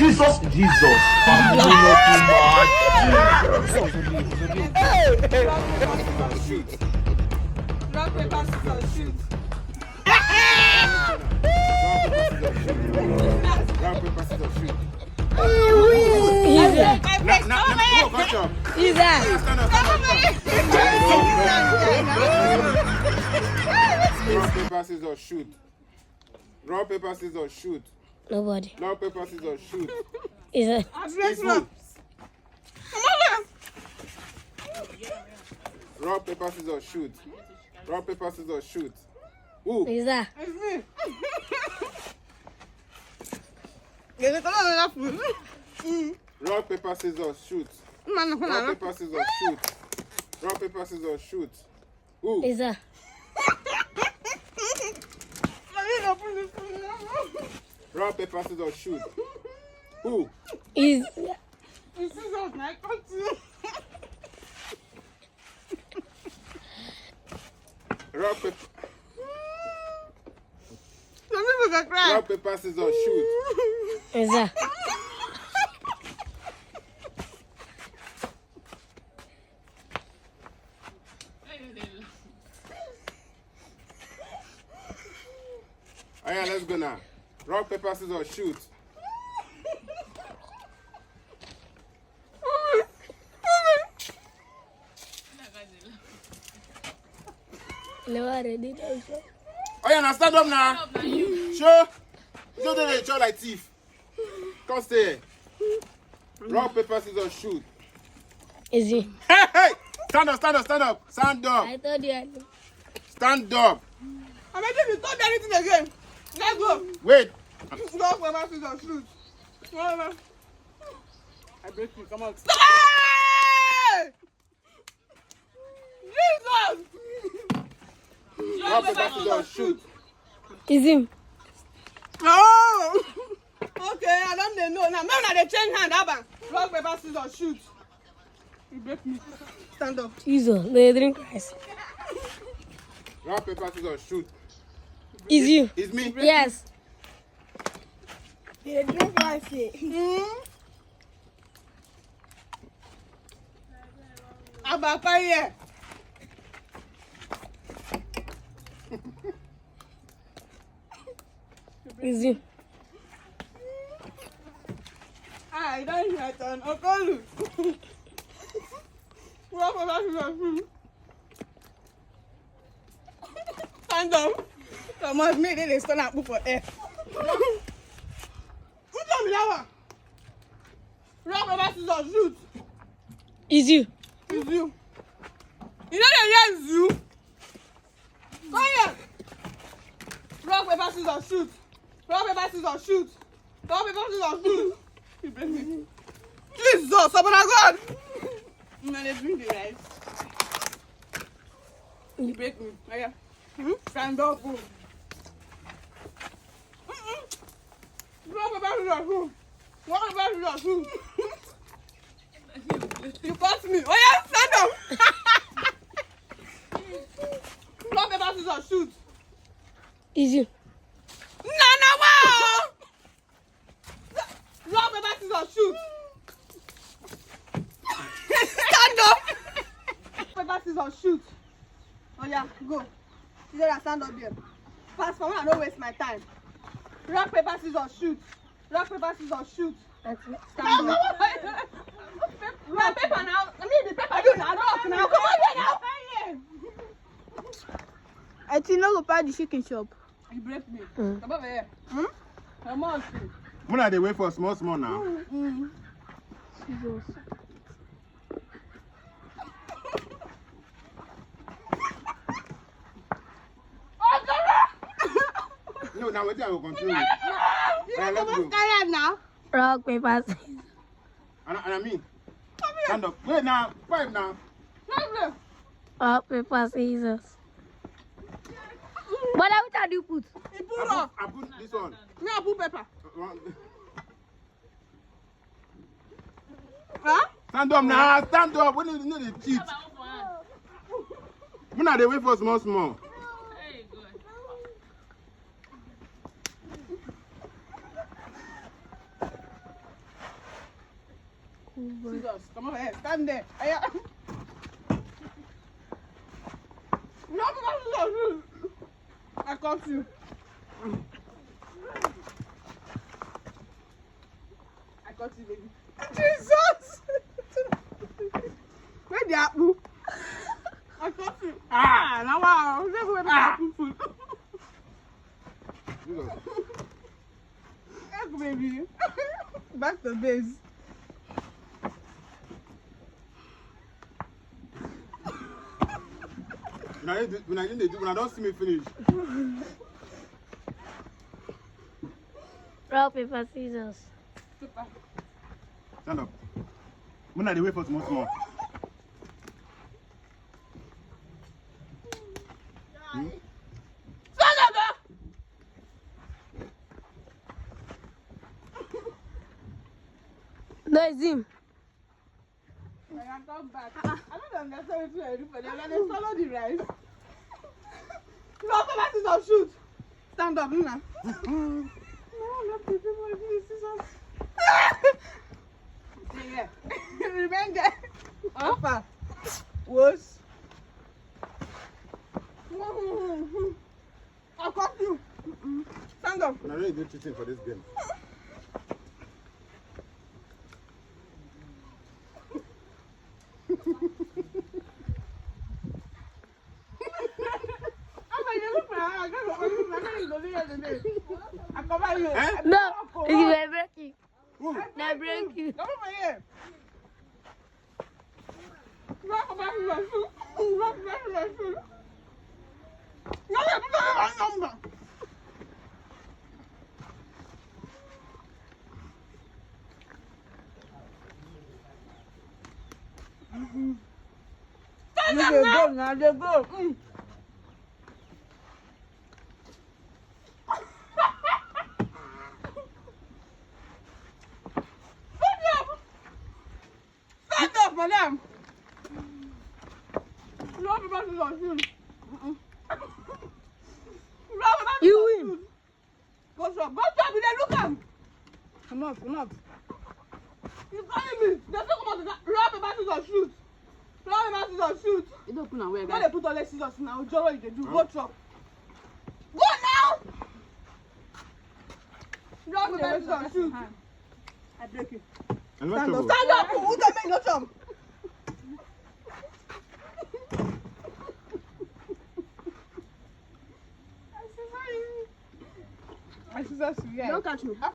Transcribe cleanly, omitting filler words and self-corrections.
Jesus. I'm doing Rock, paper, scissors, shoot. Rock, paper, scissors, shoot. Easy. Easy. Rock, paper, scissors, shoot. Rock, paper, scissors, shoot. Nobody. Rock, paper, scissors, shoot. Easy. It's who? Rock, paper, scissors, shoot. Rock, paper, scissors, shoot. Who? Easy. It's me. Rock, paper, scissors, shoot. Rock, paper, scissors, shoot. Rock, paper, scissors, shoot. Who? Easy. Rock, paper, scissors, shoot. Who? Easy. It's scissors, my country. Rock, paper, Some people can cry. rock, paper, scissors, shoot. Easy. Oh yeah, let's go now. Rock, paper, scissors, shoot. Never ready. Oh yeah, now stand up now. Show. Show them they show like thief. Come stay here. Rock, paper, scissors, shoot. Easy. Hey, hey! Stand up, stand up, stand up. Stand up. I told you. Stand up. I'm ready to stop anything again. Let's go. Wait. Rock, paper, scissors, shoot. Whatever. I break you. Come on. Stop! Jesus! Rock, paper, scissors, shoot. Easy. Oh! Okay, I don't know. Now, maybe they change hand. Abba. Rock, paper, scissors, shoot. You break me. Stand up. Jesus. They drink rice. Rock, paper, scissors, shoot. Easy. It's me. Yes. They drink rice. Abba, fire. Easy. I don't hear it on Okolu. Rock, paper, scissors, shoot. Stand up. Come on, me, they stand up for air. Who told me that one? Rock, paper, scissors, shoot. Easy. It's you. You know the year is you. Come here. Rock, paper, scissors, shoot. Rock, paper, scissors, shoot. Rock, paper, scissors, shoot. You break me. Jesus, open our God. No, let's drink the rice. You break me. Oh, yeah. Stand up. Rock, paper, scissors, shoot. Rock, paper, scissors, shoot. You caught me. Oh, yeah, stand up. Rock, paper, scissors, shoot. Easy. No, wow. Rock, paper, scissors, shoot. Stand up. Paper, scissors, shoot. Oh, yeah, go. You know that stand up there. Pass for me, I don't waste my time. Rock, paper, scissors, shoot. Rock, paper, scissors, shoot. Stand up. Rock, paper now. I need the paper. Do now. Rock now. Come on here now. I think no go buy the chicken shop. You break me. Come over here. Come on. Muna, they wait for small now. Jesus. No, now wait till I will continue. You Let's don't go. come scared now. Rock, paper, scissors. And I mean, stand up. Wait now. 5 now. Rock, paper, scissors. But which one do you put? You put up. I put this one. Me, I put pepper. Huh? Stand up now. Stand up. We need to cheat. Muna, they wait for small. Scissors. Come over here. Stand there. Aya. No, no. I caught you. I caught you, baby. Jesus! Where the apple? I caught you. Ah, now wow. Never went apple food. Jesus. Egg, baby. Back to base. When I don't see me finish. Rock, paper, scissors. Stand up. When are they wait for small? Stand up, girl. No, it's him. I can come back. I don't understand what you do for them. They swallow the rice. Rock, paper, scissors, shoot. Stand up, Nuna. No, not the people with the scissors. Stay here. Remain there. Alpha. Worse. I'll cut you. Stand up. When I really do cheating for this game. I cover you. Eh? No, you will break it. Who? Now break it. Come over here. Rock back to my shoe. Rock back to my shoe. No, put my number. Stand up now. Now they go. Stand up, madam. Rock back to my shoe. You win. Go shop, you dey look am. Enough. You calling me? They say come out to rob paper scissors shoot. Rob paper scissors shoot. You don't put away, No dey put all the scissors now. Joro you dey do. Go chop. Go now. Rob paper scissors shoot. I break you. And Stand what up. Stand up. Who dey make no chop? My scissors, yeah. Don't catch me.